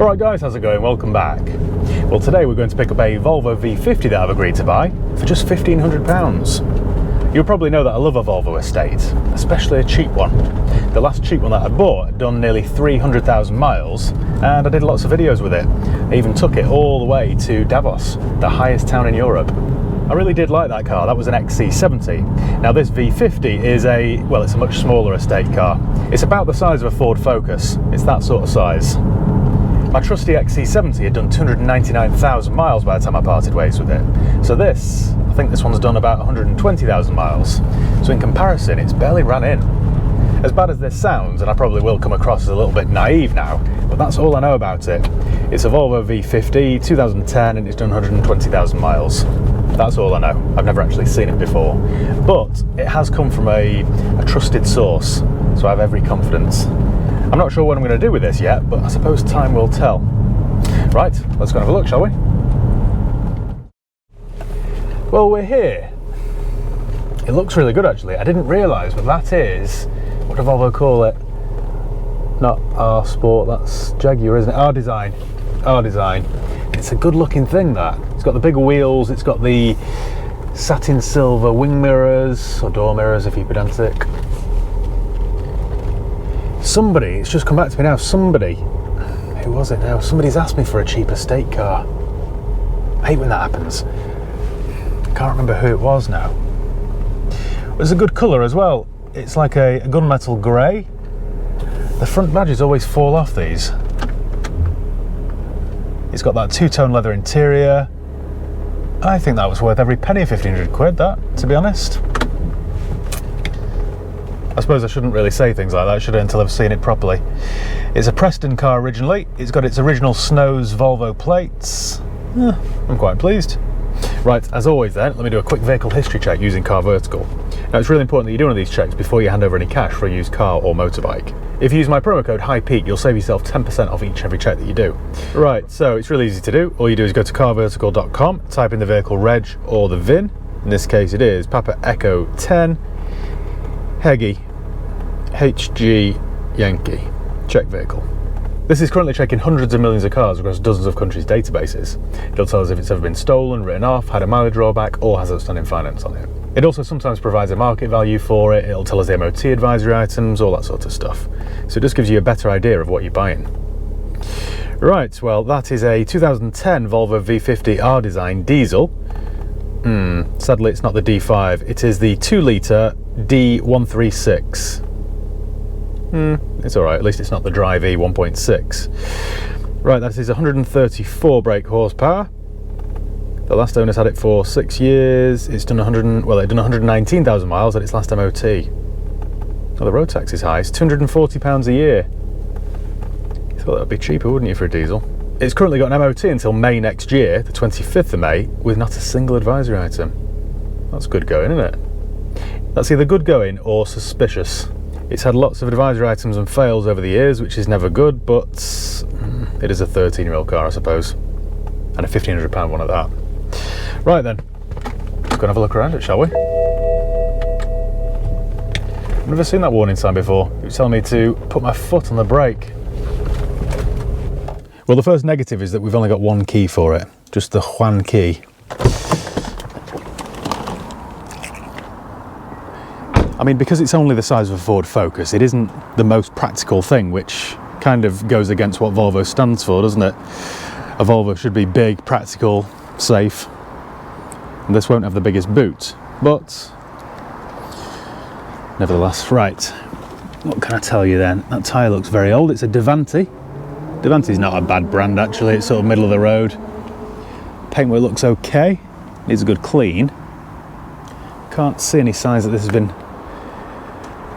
Alright guys, how's it going? Welcome back. Well, today we're going to pick up a Volvo V50 that I've agreed to buy for just £1,500. You'll probably know that I love a Volvo estate, especially a cheap one. The last cheap one that I bought had done nearly 300,000 miles and I did lots of videos with it. I even took it all the way to Davos, the highest town in Europe. I really did like that car. That was an XC70. Now this V50 is it's a much smaller estate car. It's about the size of a Ford Focus. It's that sort of size. My trusty XC70 had done 299,000 miles by the time I parted ways with it. So I think this one's done about 120,000 miles. So in comparison, it's barely ran in. As bad as this sounds, and I probably will come across as a little bit naive now, but that's all I know about it. It's a Volvo V50, 2010, and it's done 120,000 miles. That's all I know. I've never actually seen it before. But it has come from a trusted source, so I have every confidence. I'm not sure what I'm going to do with this yet, but I suppose time will tell. Right, let's go and have a look, shall we? Well, we're here. It looks really good actually. I didn't realise, but that is, what do Volvo call it? Not R Sport, that's Jaguar, isn't it? R Design. R Design. It's a good looking thing, that. It's got the big wheels, it's got the satin silver wing mirrors, or door mirrors if you're pedantic. It's just come back to me now, who was it now? Somebody's asked me for a cheap estate car. I hate when that happens. I can't remember who it was now. It's a good colour as well. It's like a gunmetal grey. The front badges always fall off these. It's got that two-tone leather interior. I think that was worth every penny of 1,500 quid, that, to be honest. I suppose I shouldn't really say things like that, should I, until I've seen it properly. It's a Preston car originally. It's got its original Snows Volvo plates. I'm quite pleased. Right, as always then, let me do a quick vehicle history check using Car Vertical. Now it's really important that you do one of these checks before you hand over any cash for a used car or motorbike. If you use my promo code HIGHPEAK, you'll save yourself 10% off every check that you do. Right, so it's really easy to do. All you do is go to carvertical.com, type in the vehicle reg or the VIN. In this case it is Papa Echo 10 Heggy HG Yankee. Check vehicle. This is currently checking hundreds of millions of cars across dozens of countries' databases. It'll tell us if it's ever been stolen, written off, had a mileage drawback, or has outstanding finance on it. It also sometimes provides a market value for it. It'll tell us the MOT advisory items, all that sort of stuff. So it just gives you a better idea of what you're buying. Right, well, that is a 2010 Volvo V50 R Design diesel. Sadly, it's not the D5. It is the 2-litre D136. It's alright, at least it's not the Drive E 1.6. Right, that is 134 brake horsepower. The last owners had it for 6 years. It's done 119,000 miles at its last MOT. Oh, the road tax is high. It's £240 a year. You thought that would be cheaper, wouldn't you, for a diesel? It's currently got an MOT until May next year, the 25th of May, with not a single advisory item. That's good going, isn't it? That's either good going or suspicious. It's had lots of advisory items and fails over the years, which is never good, but it is a 13-year-old car, I suppose. And a £1,500 one at that. Right then, let's go and have a look around it, shall we? I've never seen that warning sign before. It was telling me to put my foot on the brake. Well, the first negative is that we've only got one key for it, just the Juan key. I mean, because it's only the size of a Ford Focus, it isn't the most practical thing, which kind of goes against what Volvo stands for, doesn't it? A Volvo should be big, practical, safe. And this won't have the biggest boot, but nevertheless. Right, what can I tell you then? That tyre looks very old. It's a Davanti. Davanti's not a bad brand actually, it's sort of middle of the road. Paintwork looks okay, needs a good clean. Can't see any signs that this has been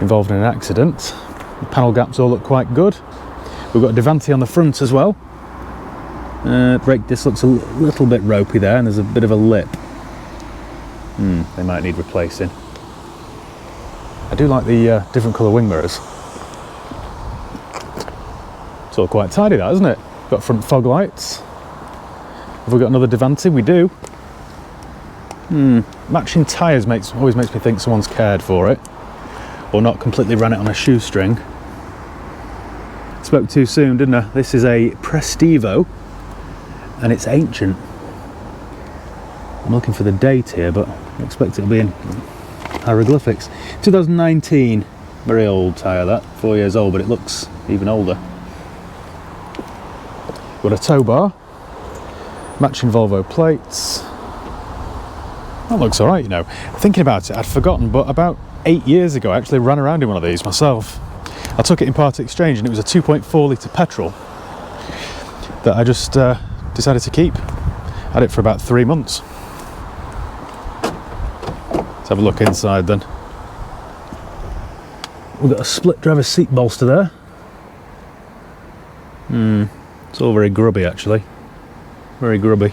involved in an accident. The panel gaps all look quite good. We've got a Davanti on the front as well. Brake disc looks a little bit ropey there, and there's a bit of a lip. They might need replacing. I do like the different colour wing mirrors. It's all quite tidy, that, isn't it? Got front fog lights. Have we got another Davanti? We do. Matching tyres always makes me think someone's cared for it, or not completely ran it on a shoestring. Spoke too soon, didn't I? This is a Prestivo, and it's ancient. I'm looking for the date here, but I expect it'll be in hieroglyphics. 2019, very old tyre that, 4 years old, but it looks even older. Got a tow bar, matching Volvo plates. That looks alright, you know. Thinking about it, I'd forgotten, but about 8 years ago I actually ran around in one of these myself. I took it in part exchange and it was a 2.4 litre petrol that I just decided to keep. Had it for about 3 months. Let's have a look inside then. We've got a split driver's seat bolster there. It's all very grubby actually. Very grubby.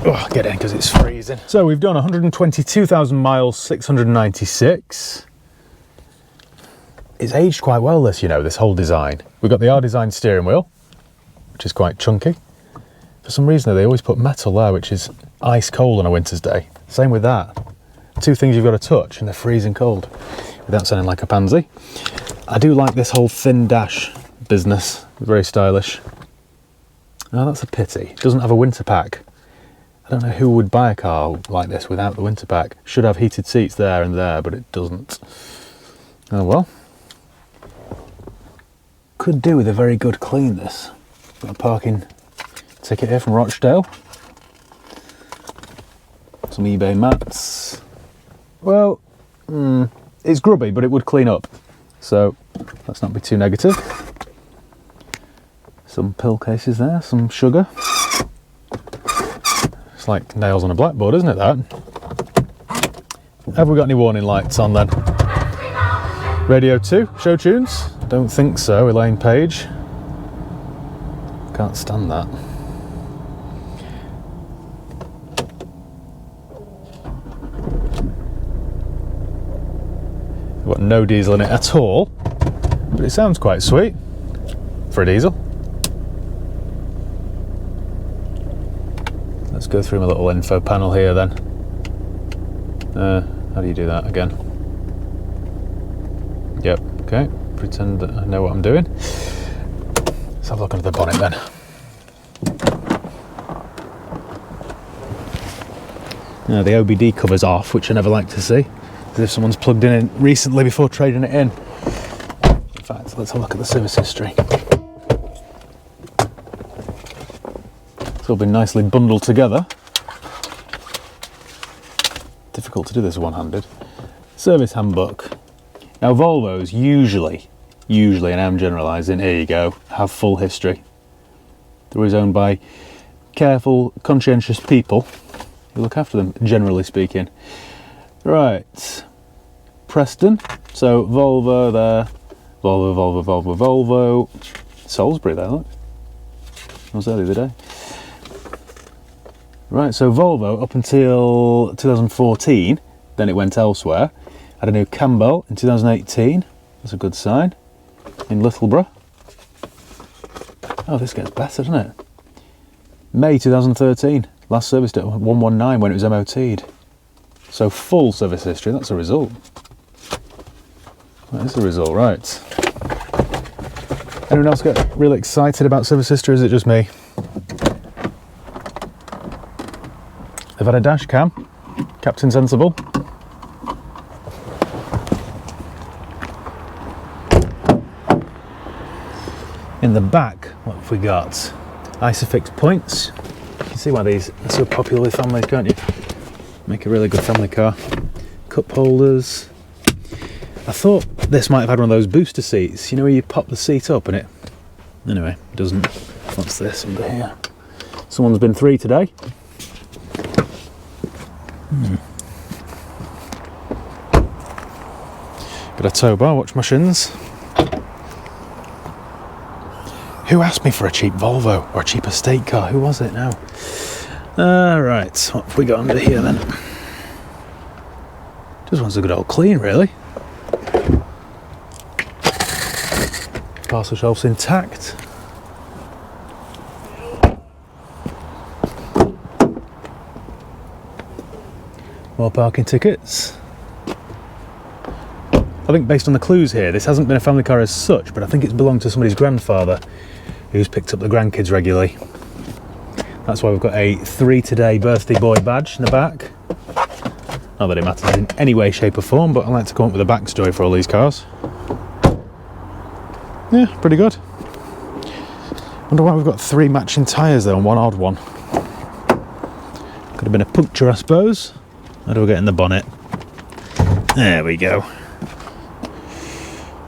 Oh, get in because it's freezing. So we've done 122,000 miles, 696. It's aged quite well, this, you know, this whole design. We've got the R-Design steering wheel, which is quite chunky. For some reason they always put metal there, which is ice cold on a winter's day. Same with that. Two things you've got to touch and they're freezing cold without sounding like a pansy. I do like this whole thin dash business, very stylish. Oh, that's a pity. It doesn't have a winter pack. I don't know who would buy a car like this without the winter pack. Should have heated seats there and there, but it doesn't. Oh well. Could do with a very good clean, this. Got a parking ticket here from Rochdale. Some eBay mats. Well, it's grubby, but it would clean up. So let's not be too negative. Some pill cases there, some sugar. It's like nails on a blackboard, isn't it, that? Have we got any warning lights on then? Radio 2, show tunes? Don't think so, Elaine Page. Can't stand that. We've got no diesel in it at all, but it sounds quite sweet for a diesel. Let's go through my little info panel here then. How do you do that again? Yep, okay. Pretend that I know what I'm doing. Let's have a look under the bonnet then. Now the OBD cover's off, which I never like to see. As if someone's plugged in recently before trading it in. In fact, let's have a look at the service history. It's all been nicely bundled together. Difficult to do this one-handed. Service handbook. Now Volvos usually, and I'm generalising, here you go, have full history. They're always owned by careful, conscientious people who look after them, generally speaking. Right, Preston, so Volvo there, Volvo, Salisbury there, look. I was there the other day. Right, so Volvo up until 2014, then it went elsewhere. Had a new Campbell in 2018, that's a good sign, in Littleborough. Oh, this gets better, doesn't it? May 2013, last serviced at 119 when it was MOT'd. So full service history, that's a result. That is a result, right. Anyone else get really excited about service history, or is it just me? They've had a dash cam, Captain Sensible. In the back, what have we got? Isofix points. You can see why these are so popular with families, can't you? Make a really good family car. Cup holders. I thought this might have had one of those booster seats, you know, where you pop the seat up and it... Anyway, it doesn't. What's this under here? Someone's been through today. Got a tow bar, watch my shins. Who asked me for a cheap Volvo or a cheap estate car? Who was it now? Right, what have we got under here then? Just wants a good old clean, really. Parcel shelf's intact. More parking tickets. I think based on the clues here, this hasn't been a family car as such, but I think it's belonged to somebody's grandfather who's picked up the grandkids regularly. That's why we've got a 3 today birthday boy badge in the back. Not that it matters in any way, shape or form, but I like to come up with a backstory for all these cars. Yeah, pretty good. Wonder why we've got 3 matching tyres though and 1 odd one. Could have been a puncture, I suppose. How do we get in the bonnet? There we go.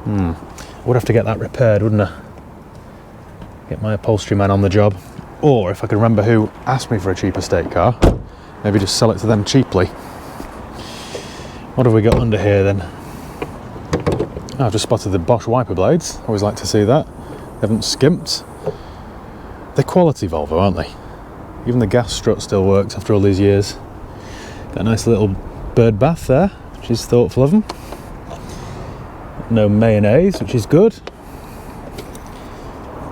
I would have to get that repaired, wouldn't I? Get my upholstery man on the job. Or if I could remember who asked me for a cheap estate car, maybe just sell it to them cheaply. What have we got under here then? Oh, I've just spotted the Bosch wiper blades. Always like to see that. They haven't skimped. They're quality Volvo, aren't they? Even the gas strut still works after all these years. Got a nice little bird bath there, which is thoughtful of them. No mayonnaise, which is good.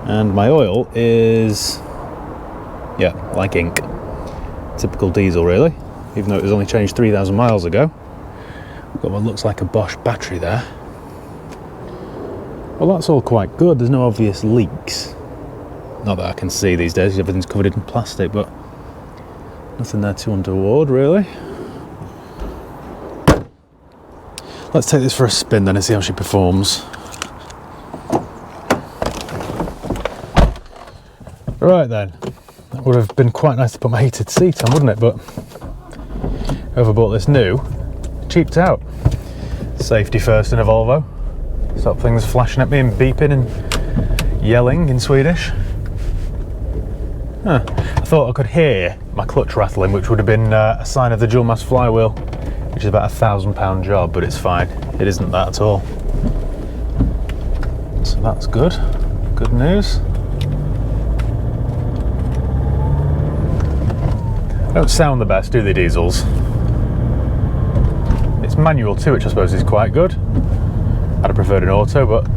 And my oil is, yeah, like ink. Typical diesel, really. Even though it was only changed 3,000 miles ago. Got what looks like a Bosch battery there. Well, that's all quite good. There's no obvious leaks. Not that I can see these days, everything's covered in plastic, but nothing there too untoward, really. Let's take this for a spin then and see how she performs. Right then, that would have been quite nice to put my heated seat on, wouldn't it? But whoever bought this new, cheaped out. Safety first in a Volvo. Stop things flashing at me and beeping and yelling in Swedish. I thought I could hear my clutch rattling, which would have been a sign of the dual mass flywheel, which is about £1,000 job, but it's fine. It isn't that at all. So that's good. Good news. They don't sound the best, do they, diesels? It's manual too, which I suppose is quite good. I'd have preferred an auto, but I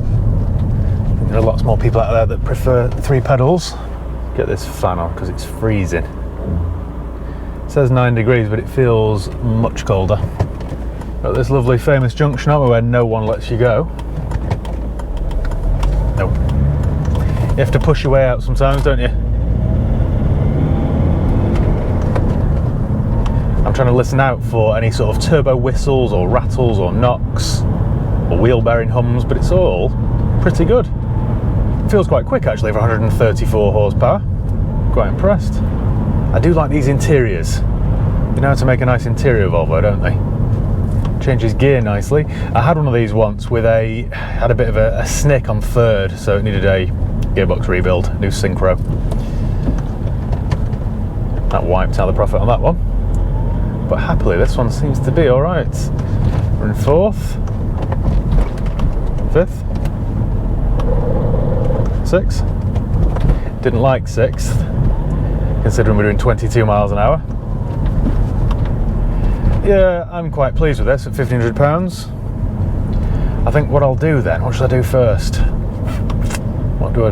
think there are lots more people out there that prefer 3 pedals. Get this fan on because it's freezing. It says 9 degrees, but it feels much colder. Got this lovely famous junction over where no one lets you go. No. You have to push your way out sometimes, don't you? I'm trying to listen out for any sort of turbo whistles or rattles or knocks or wheel bearing hums, but it's all pretty good. It feels quite quick actually for 134 horsepower. Quite impressed. I do like these interiors. You know how to make a nice interior Volvo, don't they? Changes gear nicely. I had one of these once with had a bit of a snick on third, so it needed a gearbox rebuild, new synchro. That wiped out the profit on that one. But happily this one seems to be alright. We're in 4th, 5th, 6th. Didn't like 6th, considering we're doing 22 miles an hour. Yeah, I'm quite pleased with this at £1,500. I think what I'll do then, what should I do first? What do I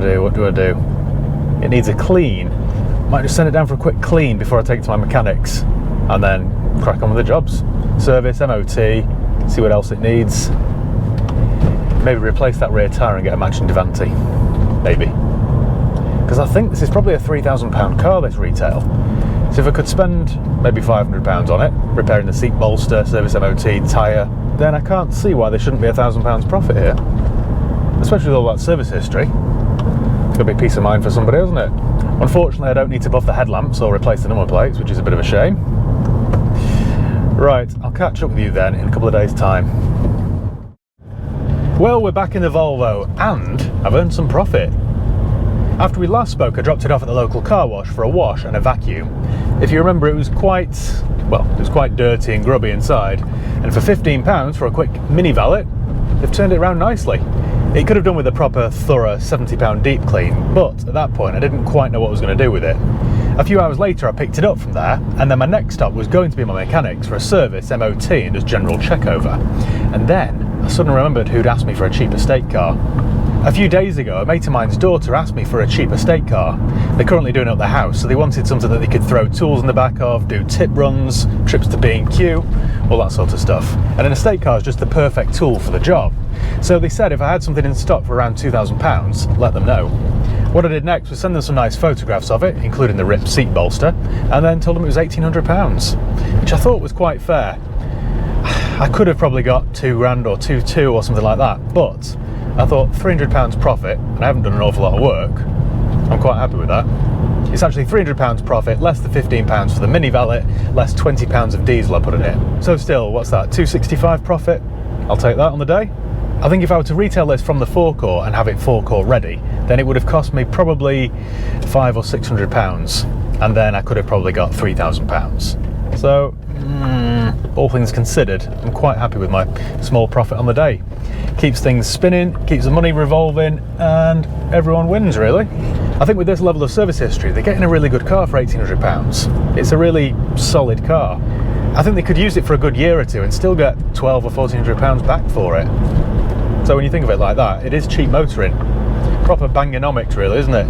do? It needs a clean. Might just send it down for a quick clean before I take it to my mechanics, and then crack on with the jobs. Service, MOT, see what else it needs. Maybe replace that rear tyre and get a matching Davanti. Maybe. Because I think this is probably a £3,000 car, this retail. So if I could spend maybe £500 on it, repairing the seat bolster, service MOT, tyre, then I can't see why there shouldn't be £1,000 profit here. Especially with all that service history. It's got to be peace of mind for somebody, isn't it? Unfortunately, I don't need to buff the headlamps or replace the number plates, which is a bit of a shame. Right, I'll catch up with you then in a couple of days' time. Well, we're back in the Volvo, and I've earned some profit. After we last spoke, I dropped it off at the local car wash for a wash and a vacuum. If you remember, it was quite dirty and grubby inside, and for £15 for a quick mini valet, they've turned it around nicely. It could have done with a proper, thorough £70 deep clean, but at that point I didn't quite know what I was going to do with it. A few hours later I picked it up from there, and then my next stop was going to be my mechanics for a service, MOT and just general check over. And then I suddenly remembered who'd asked me for a cheap estate car. A few days ago, a mate of mine's daughter asked me for a cheap estate car. They're currently doing up the house, so they wanted something that they could throw tools in the back of, do tip runs, trips to B&Q, all that sort of stuff. And an estate car is just the perfect tool for the job. So they said if I had something in stock for around £2,000, let them know. What I did next was send them some nice photographs of it, including the ripped seat bolster, and then told them it was £1,800, which I thought was quite fair. I could have probably got £2,000 or 2,200 or something like that, but I thought £300 profit, and I haven't done an awful lot of work. I'm quite happy with that. It's actually £300 profit, less the £15 for the mini valet, less £20 of diesel I put in it. So still, what's that, £265 profit? I'll take that on the day. I think if I were to retail this from the forecourt and have it forecourt ready, then it would have cost me probably £500 or £600, and then I could have probably got £3,000. So, all things considered, I'm quite happy with my small profit on the day. Keeps things spinning, keeps the money revolving, and everyone wins, really. I think with this level of service history, they're getting a really good car for £1,800. It's a really solid car. I think they could use it for a good year or two and still get £1,200 or £1,400 back for it. So when you think of it like that, it is cheap motoring. Proper bangonomics, really, isn't it?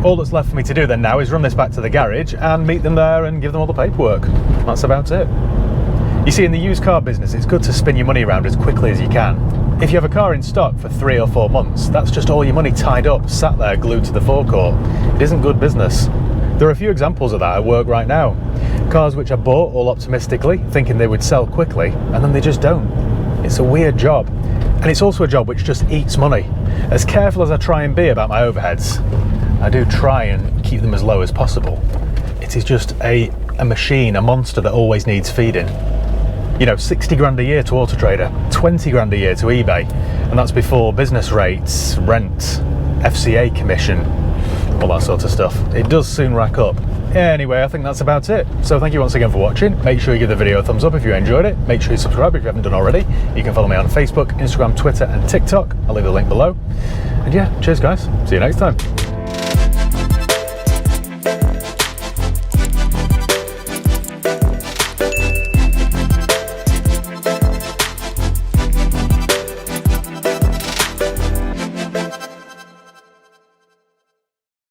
All that's left for me to do then now is run this back to the garage and meet them there and give them all the paperwork. That's about it. You see, in the used car business, it's good to spin your money around as quickly as you can. If you have a car in stock for 3 or 4 months, that's just all your money tied up, sat there glued to the forecourt. It isn't good business. There are a few examples of that at work right now. Cars which I bought all optimistically, thinking they would sell quickly, and then they just don't. It's a weird job. And it's also a job which just eats money. As careful as I try and be about my overheads, I do try and keep them as low as possible. It is just a machine, a monster that always needs feeding. You know, 60 grand a year to Auto Trader, 20 grand a year to eBay, and that's before business rates, rent, FCA commission, all that sort of stuff. It does soon rack up. Anyway, I think that's about it. So thank you once again for watching. Make sure you give the video a thumbs up if you enjoyed it. Make sure you subscribe if you haven't done already. You can follow me on Facebook, Instagram, Twitter and TikTok. I'll leave the link below. And yeah, cheers guys. See you next time.